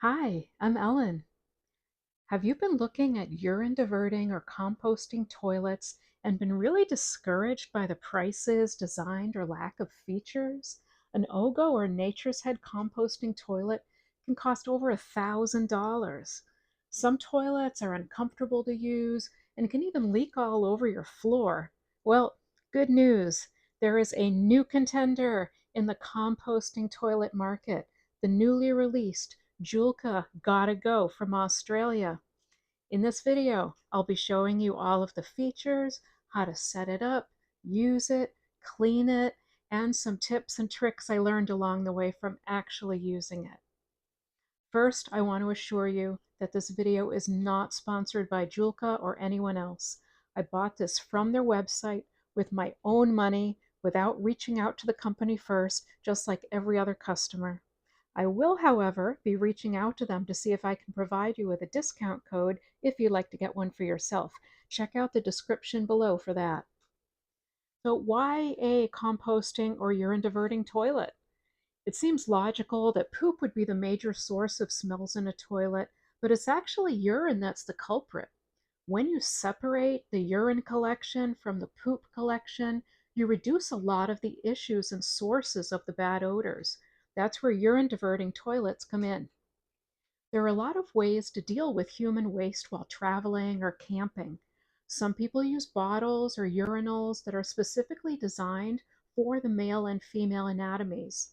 Hi, I'm Ellen. Have you been looking at urine diverting or composting toilets and been really discouraged by the prices, design, or lack of features? An OGO or Nature's Head composting toilet can cost over $1,000. Some toilets are uncomfortable to use and can even leak all over your floor. Well, good news. There is a new contender in the composting toilet market, the newly released Joolca GottaGo from Australia. In this video, I'll be showing you all of the features, how to set it up, use it, clean it, and some tips and tricks I learned along the way from actually using it. First, I want to assure you that this video is not sponsored by Joolca or anyone else. I bought this from their website with my own money without reaching out to the company first, just like every other customer. I will, however, be reaching out to them to see if I can provide you with a discount code if you'd like to get one for yourself. Check out the description below for that. So why a composting or urine diverting toilet? It seems logical that poop would be the major source of smells in a toilet, but it's actually urine that's the culprit. When you separate the urine collection from the poop collection, you reduce a lot of the issues and sources of the bad odors. That's where urine diverting toilets come in. There are a lot of ways to deal with human waste while traveling or camping. Some people use bottles or urinals that are specifically designed for the male and female anatomies.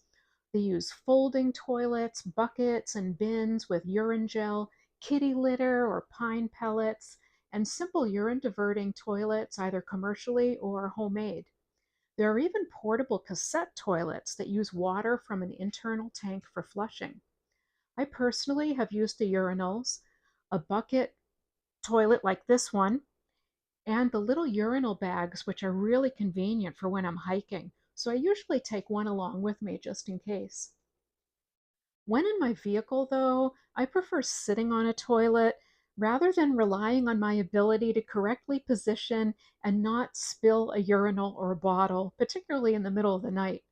They use folding toilets, buckets, and bins with urine gel, kitty litter or pine pellets, and simple urine diverting toilets, either commercially or homemade. There are even portable cassette toilets that use water from an internal tank for flushing. I personally have used the urinals, a bucket toilet like this one, and the little urinal bags, which are really convenient for when I'm hiking. So I usually take one along with me just in case. When in my vehicle, though, I prefer sitting on a toilet rather than relying on my ability to correctly position and not spill a urinal or a bottle, particularly in the middle of the night.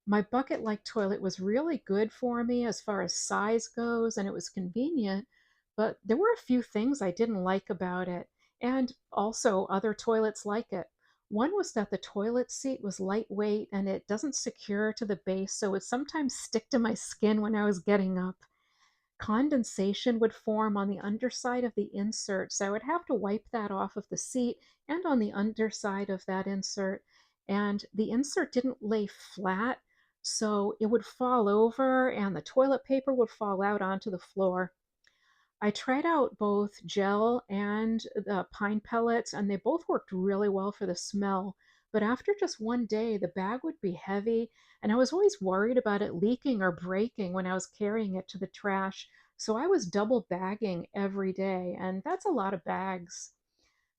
My bucket-like toilet was really good for me as far as size goes, and it was convenient, but there were a few things I didn't like about it, and also other toilets like it. One was that the toilet seat was lightweight and it doesn't secure to the base, so it would sometimes stick to my skin when I was getting up. Condensation would form on the underside of the insert, so I would have to wipe that off of the seat and on the underside of that insert. And the insert didn't lay flat, so it would fall over and the toilet paper would fall out onto the floor. I tried out both gel and the pine pellets, and they both worked really well for the smell. But after just one day, the bag would be heavy, and I was always worried about it leaking or breaking when I was carrying it to the trash. So I was double bagging every day, and that's a lot of bags.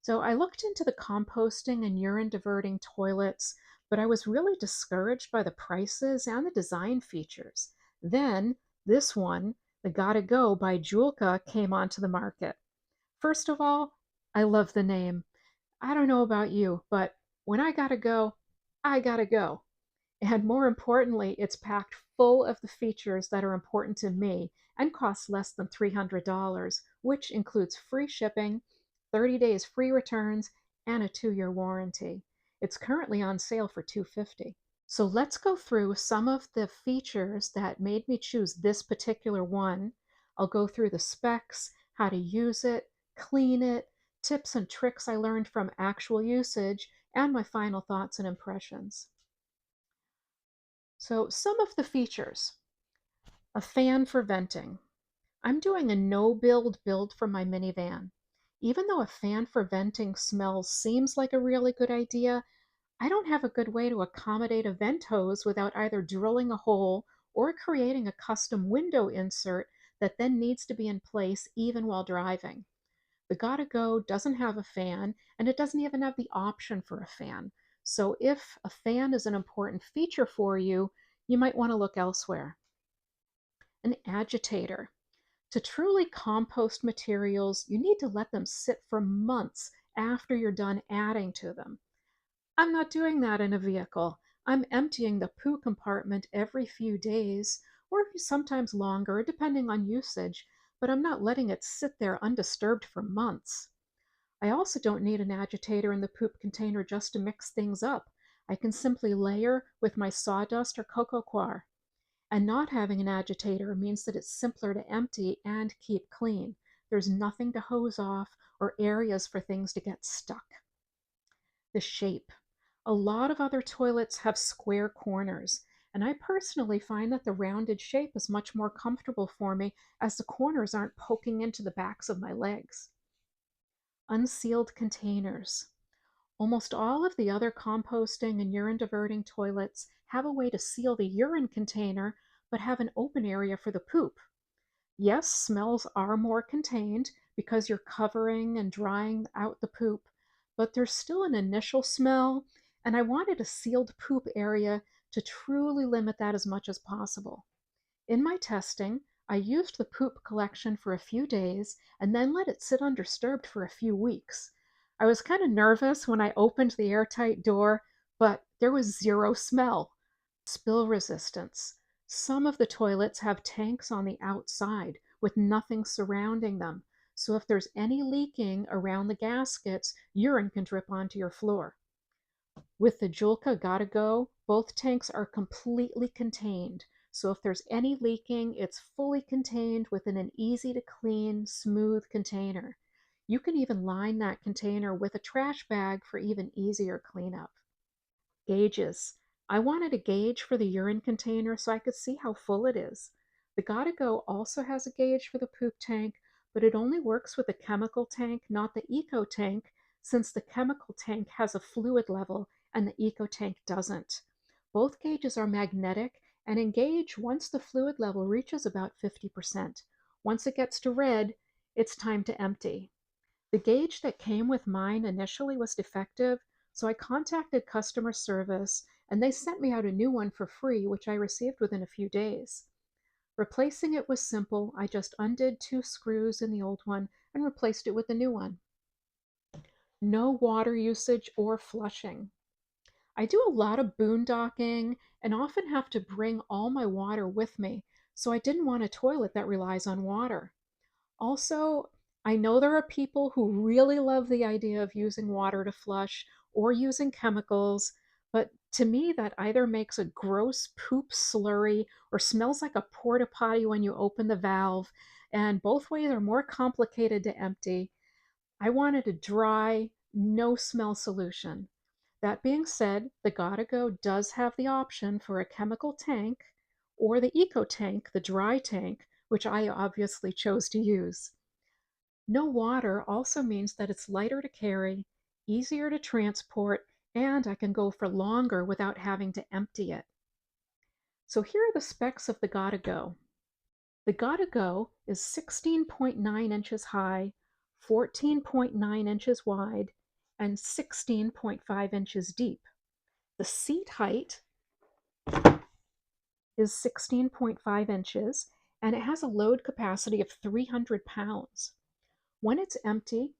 So I looked into the composting and urine diverting toilets, but I was really discouraged by the prices and the design features. Then this one, the Gotta Go by Joolca, came onto the market. First of all, I love the name. I don't know about you, but when I gotta go, I gotta go. And more importantly, it's packed full of the features that are important to me and costs less than $300, which includes free shipping, 30 days free returns, and a 2-year warranty. It's currently on sale for $250. So let's go through some of the features that made me choose this particular one. I'll go through the specs, how to use it, clean it, tips and tricks I learned from actual usage, and my final thoughts and impressions. So some of the features: a fan for venting. I'm doing a no-build build for my minivan. Even though a fan for venting smells seems like a really good idea, I don't have a good way to accommodate a vent hose without either drilling a hole or creating a custom window insert that then needs to be in place even while driving. The Gotta Go doesn't have a fan, and it doesn't even have the option for a fan. So if a fan is an important feature for you, you might want to look elsewhere. An agitator. To truly compost materials, you need to let them sit for months after you're done adding to them. I'm not doing that in a vehicle. I'm emptying the poo compartment every few days, or sometimes longer, depending on usage, but I'm not letting it sit there undisturbed for months. I also don't need an agitator in the poop container just to mix things up. I can simply layer with my sawdust or cocoa coir. And not having an agitator means that it's simpler to empty and keep clean. There's nothing to hose off or areas for things to get stuck. The shape. A lot of other toilets have square corners, and I personally find that the rounded shape is much more comfortable for me as the corners aren't poking into the backs of my legs. Unsealed containers. Almost all of the other composting and urine diverting toilets have a way to seal the urine container but have an open area for the poop. Yes, smells are more contained because you're covering and drying out the poop, but there's still an initial smell, and I wanted a sealed poop area to truly limit that as much as possible. In my testing, I used the poop collection for a few days and then let it sit undisturbed for a few weeks. I was kind of nervous when I opened the airtight door, but there was zero smell. Spill resistance. Some of the toilets have tanks on the outside with nothing surrounding them, so if there's any leaking around the gaskets, urine can drip onto your floor. With the Joolca GottaGo, both tanks are completely contained, so if there's any leaking, it's fully contained within an easy to clean, smooth container. You can even line that container with a trash bag for even easier cleanup. Gauges. I wanted a gauge for the urine container so I could see how full it is. The GottaGo also has a gauge for the poop tank, but it only works with the chemical tank, not the eco tank, since the chemical tank has a fluid level and the eco tank doesn't. Both gauges are magnetic and engage once the fluid level reaches about 50%. Once it gets to red, it's time to empty. The gauge that came with mine initially was defective, so I contacted customer service and they sent me out a new one for free, which I received within a few days. Replacing it was simple. I just undid 2 screws in the old one and replaced it with the new one. No water usage or flushing. I do a lot of boondocking and often have to bring all my water with me, so I didn't want a toilet that relies on water. Also, I know there are people who really love the idea of using water to flush or using chemicals, but to me, that either makes a gross poop slurry or smells like a porta potty when you open the valve, and both ways are more complicated to empty. I wanted a dry, no smell solution. That being said, the GottaGo does have the option for a chemical tank or the eco tank, the dry tank, which I obviously chose to use. No water also means that it's lighter to carry, easier to transport, and I can go for longer without having to empty it. So here are the specs of the GottaGo. The GottaGo is 16.9 inches high, 14.9 inches wide, and 16.5 inches deep. The seat height is 16.5 inches, and it has a load capacity of 300 pounds. When it's empty,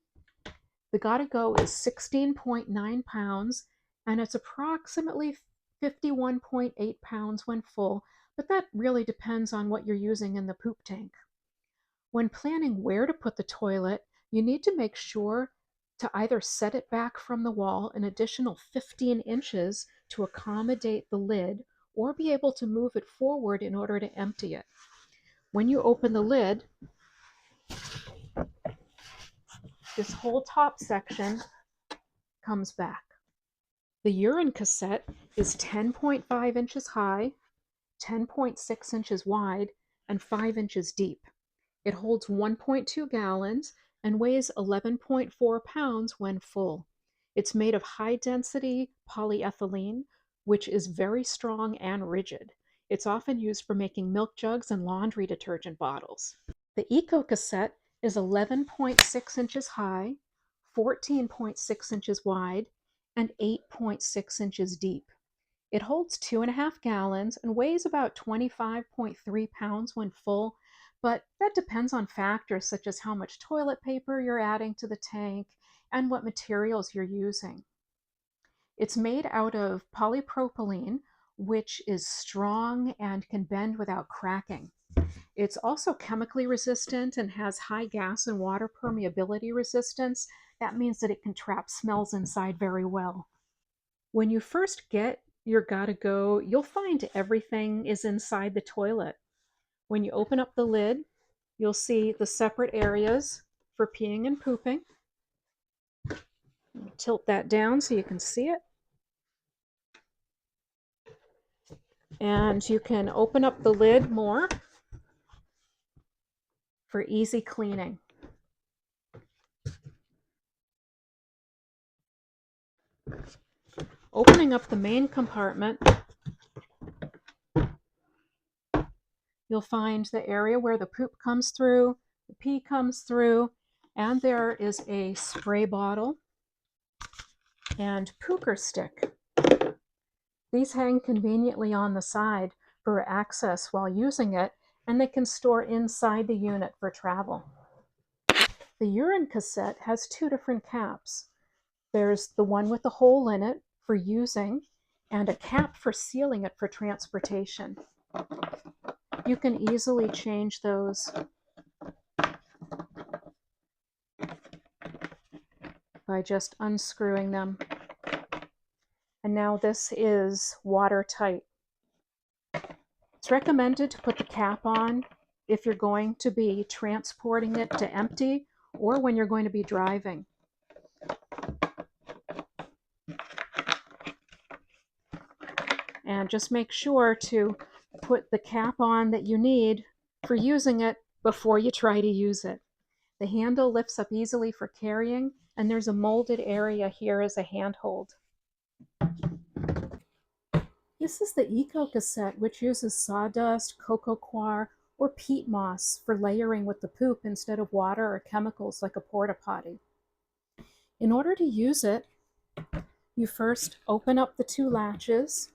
the GottaGo is 16.9 pounds, and it's approximately 51.8 pounds when full, but that really depends on what you're using in the poop tank. When planning where to put the toilet, you need to make sure to either set it back from the wall an additional 15 inches to accommodate the lid, or be able to move it forward in order to empty it. When you open the lid, this whole top section comes back. The urine cassette is 10.5 inches high, 10.6 inches wide, and 5 inches deep. It holds 1.2 gallons and weighs 11.4 pounds when full. It's made of high-density polyethylene, which is very strong and rigid. It's often used for making milk jugs and laundry detergent bottles. The Eco Cassette is 11.6 inches high, 14.6 inches wide, and 8.6 inches deep. It holds 2.5 gallons and weighs about 25.3 pounds when full, but that depends on factors such as how much toilet paper you're adding to the tank and what materials you're using. It's made out of polypropylene, which is strong and can bend without cracking. It's also chemically resistant and has high gas and water permeability resistance. That means that it can trap smells inside very well. When you first get your GottaGo, you'll find everything is inside the toilet. When you open up the lid, you'll see the separate areas for peeing and pooping. Tilt that down so you can see it. And you can open up the lid more for easy cleaning. Opening up the main compartment, you'll find the area where the poop comes through, the pee comes through, and there is a spray bottle and pooker stick. These hang conveniently on the side for access while using it, and they can store inside the unit for travel. The urine cassette has two different caps. There's the one with the hole in it for using, and a cap for sealing it for transportation. You can easily change those by just unscrewing them. And now this is watertight. It's recommended to put the cap on if you're going to be transporting it to empty or when you're going to be driving. And just make sure to put the cap on that you need for using it before you try to use it. The handle lifts up easily for carrying, and there's a molded area here as a handhold. This is the Eco Cassette, which uses sawdust, cocoa coir, or peat moss for layering with the poop instead of water or chemicals like a porta potty. In order to use it, you first open up the two latches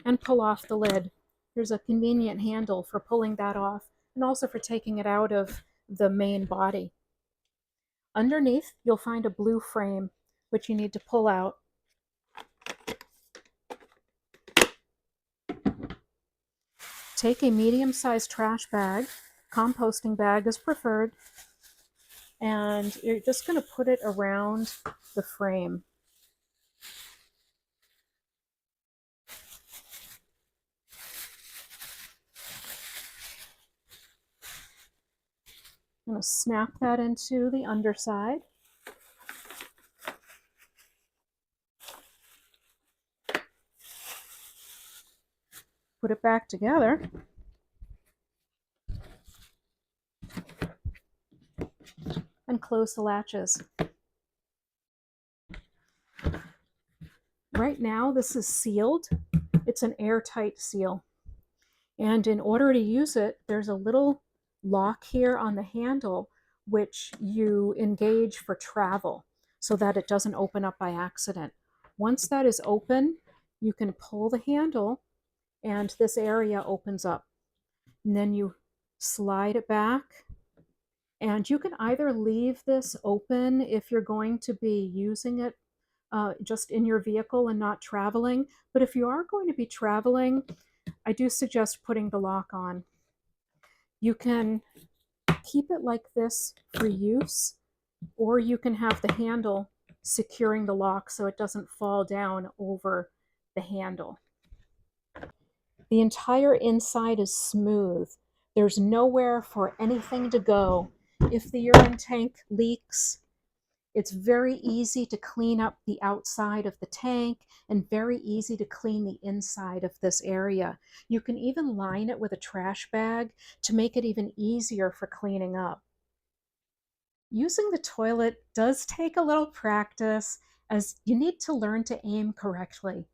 and pull off the lid. There's a convenient handle for pulling that off and also for taking it out of the main body. Underneath, you'll find a blue frame, which you need to pull out. Take a medium-sized trash bag, composting bag is preferred, and you're just going to put it around the frame. I'm going to snap that into the underside. Put it back together. And close the latches. Right now, this is sealed. It's an airtight seal. And in order to use it, there's a little lock here on the handle which you engage for travel so that it doesn't open up by accident. Once that is open, you can pull the handle and this area opens up. And then you slide it back, and you can either leave this open if you're going to be using it just in your vehicle and not traveling. But if you are going to be traveling, I do suggest putting the lock on. You can keep it like this for use, or you can have the handle securing the lock so it doesn't fall down over the handle. The entire inside is smooth. There's nowhere for anything to go. If the urine tank leaks, it's very easy to clean up the outside of the tank and very easy to clean the inside of this area. You can even line it with a trash bag to make it even easier for cleaning up. Using the toilet does take a little practice, as you need to learn to aim correctly.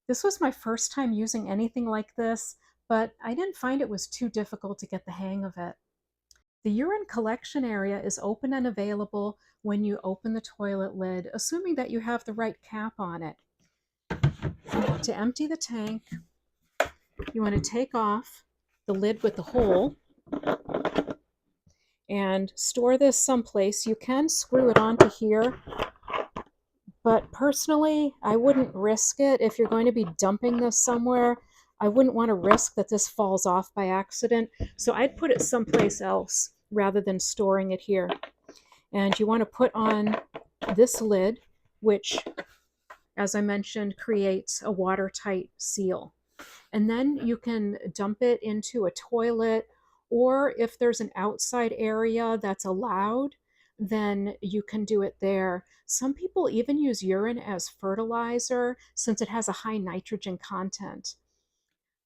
This was my first time using anything like this, but I didn't find it was too difficult to get the hang of it. The urine collection area is open and available when you open the toilet lid, assuming that you have the right cap on it. To empty the tank, you want to take off the lid with the hole and store this someplace. You can screw it onto here, but personally, I wouldn't risk it. If you're going to be dumping this somewhere, I wouldn't want to risk that this falls off by accident. So I'd put it someplace else rather than storing it here. And you want to put on this lid, which, as I mentioned, creates a watertight seal. And then you can dump it into a toilet, or if there's an outside area that's allowed, then you can do it there. Some people even use urine as fertilizer since it has a high nitrogen content.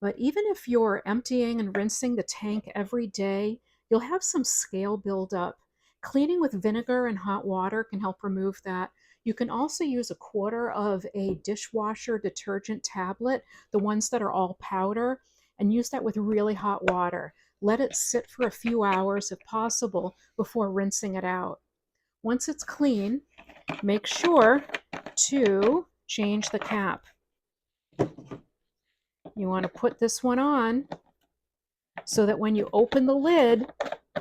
But even if you're emptying and rinsing the tank every day, you'll have some scale buildup. Cleaning with vinegar and hot water can help remove that. You can also use a quarter of a dishwasher detergent tablet, the ones that are all powder, and use that with really hot water. Let it sit for a few hours if possible before rinsing it out. Once it's clean, make sure to change the cap. You want to put this one on so that when you open the lid,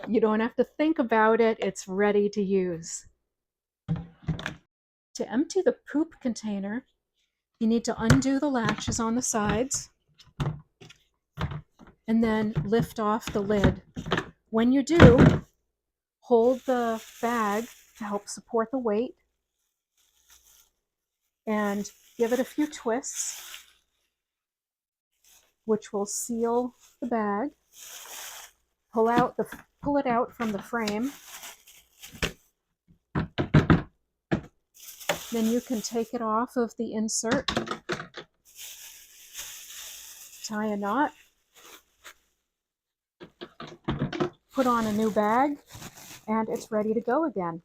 you don't have to think about it. It's ready to use. To empty the poop container, you need to undo the latches on the sides and then lift off the lid. When you do, hold the bag to help support the weight and give it a few twists, which will seal the bag. Pull it out from the frame. Then you can take it off of the insert, tie a knot, put on a new bag, and it's ready to go again.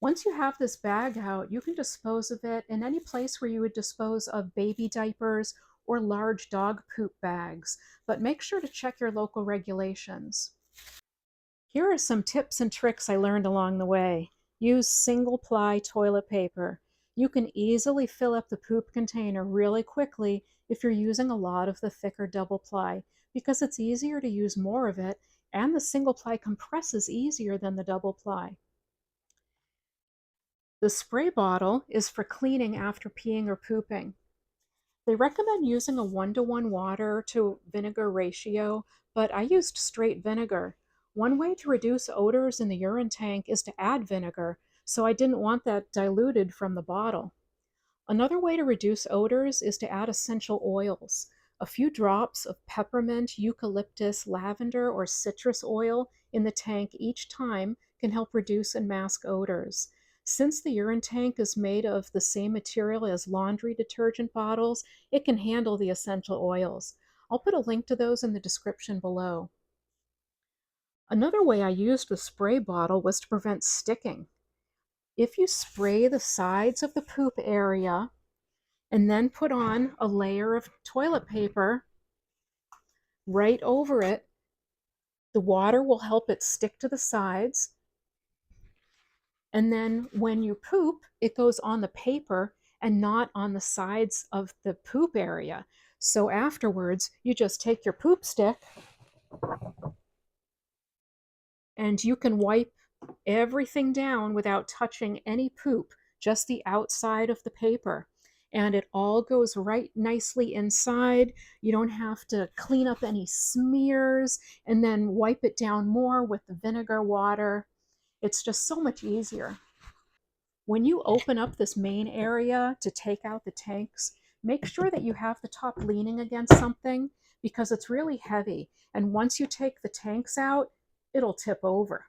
Once you have this bag out, you can dispose of it in any place where you would dispose of baby diapers or large dog poop bags, but make sure to check your local regulations. Here are some tips and tricks I learned along the way. Use single-ply toilet paper. You can easily fill up the poop container really quickly if you're using a lot of the thicker double-ply, because it's easier to use more of it, and the single-ply compresses easier than the double-ply. The spray bottle is for cleaning after peeing or pooping. They recommend using a 1-to-1 water to vinegar ratio, but I used straight vinegar. One way to reduce odors in the urine tank is to add vinegar, so I didn't want that diluted from the bottle. Another way to reduce odors is to add essential oils. A few drops of peppermint, eucalyptus, lavender, or citrus oil in the tank each time can help reduce and mask odors. Since the urine tank is made of the same material as laundry detergent bottles, it can handle the essential oils. I'll put a link to those in the description below. Another way I used the spray bottle was to prevent sticking. If you spray the sides of the poop area and then put on a layer of toilet paper right over it, the water will help it stick to the sides. And then when you poop, it goes on the paper and not on the sides of the poop area. So afterwards, you just take your poop stick and you can wipe everything down without touching any poop, just the outside of the paper. And it all goes right nicely inside. You don't have to clean up any smears and then wipe it down more with the vinegar water. It's just so much easier. When you open up this main area to take out the tanks, make sure that you have the top leaning against something because it's really heavy. And once you take the tanks out, it'll tip over.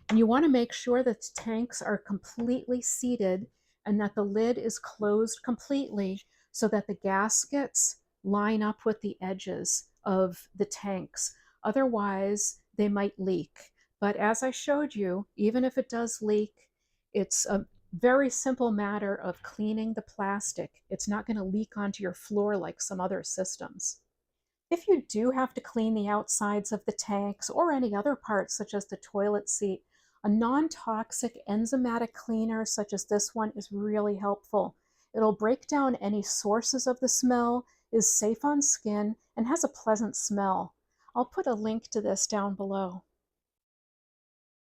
And you want to make sure that the tanks are completely seated and that the lid is closed completely so that the gaskets line up with the edges of the tanks. Otherwise, they might leak. But as I showed you, even if it does leak, it's a very simple matter of cleaning the plastic. It's not going to leak onto your floor like some other systems. If you do have to clean the outsides of the tanks or any other parts such as the toilet seat, a non-toxic enzymatic cleaner such as this one is really helpful. It'll break down any sources of the smell, is safe on skin, and has a pleasant smell. I'll put a link to this down below.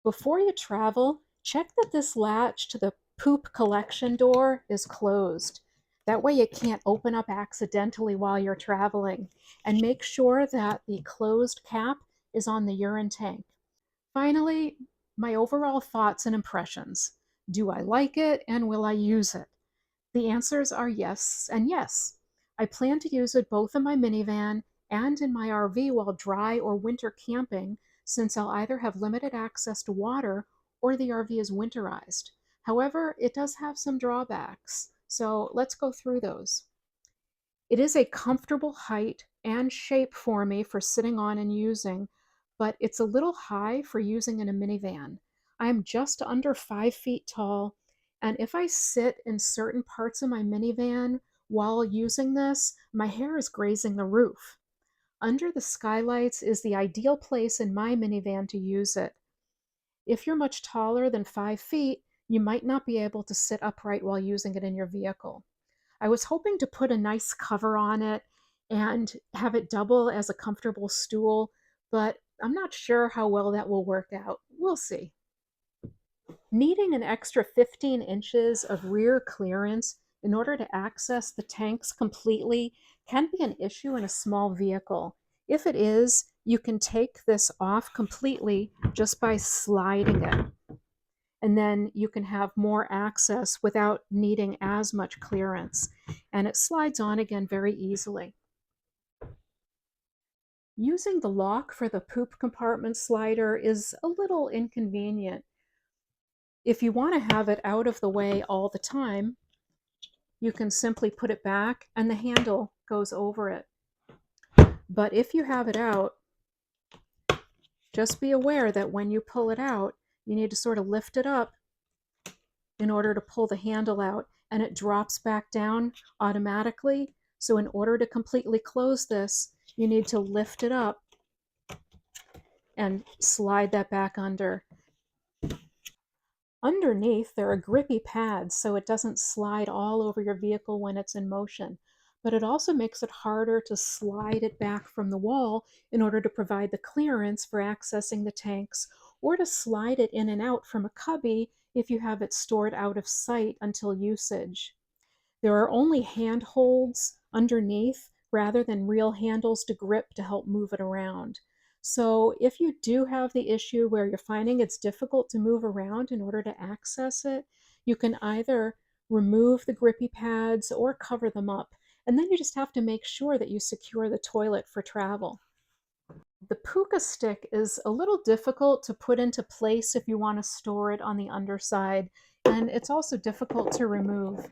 Before you travel, check that this latch to the poop collection door is closed. That way it can't open up accidentally while you're traveling. And make sure that the closed cap is on the urine tank. Finally, my overall thoughts and impressions. Do I like it and will I use it? The answers are yes and yes. I plan to use it both in my minivan and in my RV while dry or winter camping, since I'll either have limited access to water or the RV is winterized. However, it does have some drawbacks, so let's go through those. It is a comfortable height and shape for me for sitting on and using, but it's a little high for using in a minivan. I am just under 5 feet tall, and if I sit in certain parts of my minivan while using this, my hair is grazing the roof. Under the skylights is the ideal place in my minivan to use it. If you're much taller than 5 feet, you might not be able to sit upright while using it in your vehicle. I was hoping to put a nice cover on it and have it double as a comfortable stool, but I'm not sure how well that will work out. We'll see. Needing an extra 15 inches of rear clearance in order to access the tanks completely can be an issue in a small vehicle. If it is, you can take this off completely just by sliding it. And then you can have more access without needing as much clearance. And it slides on again very easily. Using the lock for the poop compartment slider is a little inconvenient. If you want to have it out of the way all the time, you can simply put it back and the handle goes over it. But if you have it out, just be aware that when you pull it out, you need to sort of lift it up in order to pull the handle out, and it drops back down automatically. So in order to completely close this, you need to lift it up and slide that back under. Underneath, there are grippy pads so it doesn't slide all over your vehicle when it's in motion, but it also makes it harder to slide it back from the wall in order to provide the clearance for accessing the tanks, or to slide it in and out from a cubby if you have it stored out of sight until usage. There are only handholds underneath rather than real handles to grip to help move it around. So if you do have the issue where you're finding it's difficult to move around in order to access it, you can either remove the grippy pads or cover them up. And then you just have to make sure that you secure the toilet for travel. The puka stick is a little difficult to put into place if you want to store it on the underside, and it's also difficult to remove.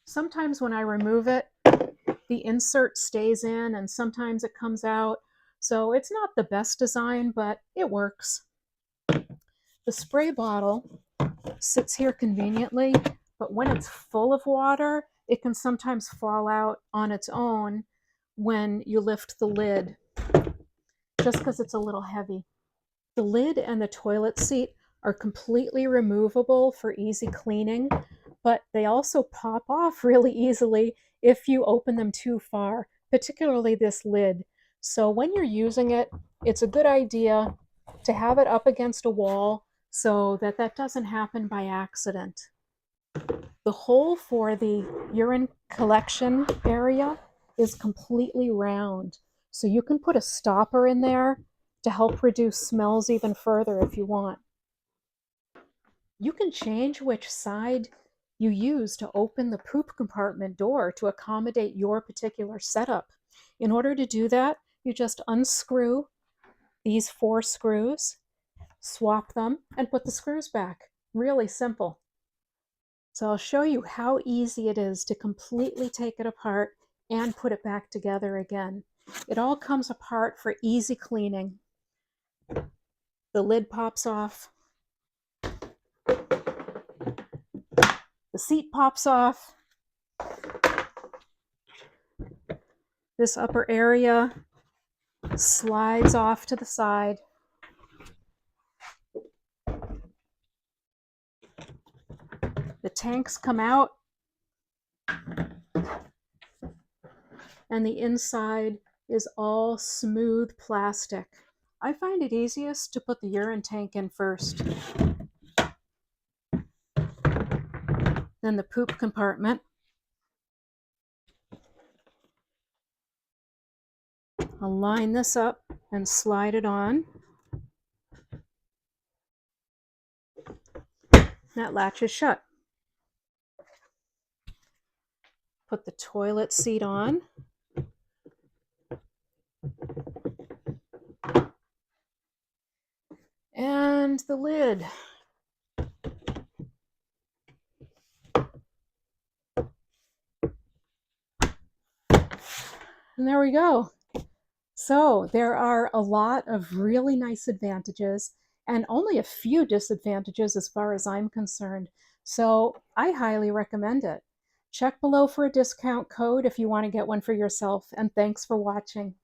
Sometimes when I remove it, the insert stays in and sometimes it comes out. So it's not the best design, but it works. The spray bottle sits here conveniently, but when it's full of water, it can sometimes fall out on its own when you lift the lid, just because it's a little heavy. The lid and the toilet seat are completely removable for easy cleaning, but they also pop off really easily if you open them too far, particularly this lid. So when you're using it, it's a good idea to have it up against a wall so that that doesn't happen by accident. The hole for the urine collection area is completely round, so you can put a stopper in there to help reduce smells even further if you want. You can change which side you use to open the poop compartment door to accommodate your particular setup. In order to do that, you just unscrew these 4 screws, swap them, and put the screws back. Really simple. So I'll show you how easy it is to completely take it apart and put it back together again. It all comes apart for easy cleaning. The lid pops off. The seat pops off. This upper area slides off to the side. The tanks come out, and the inside is all smooth plastic. I find it easiest to put the urine tank in first, then the poop compartment. I'll line this up and slide it on. That latch is shut. Put the toilet seat on. And the lid. And there we go. So there are a lot of really nice advantages and only a few disadvantages as far as I'm concerned. So I highly recommend it. Check below for a discount code if you want to get one for yourself, and thanks for watching.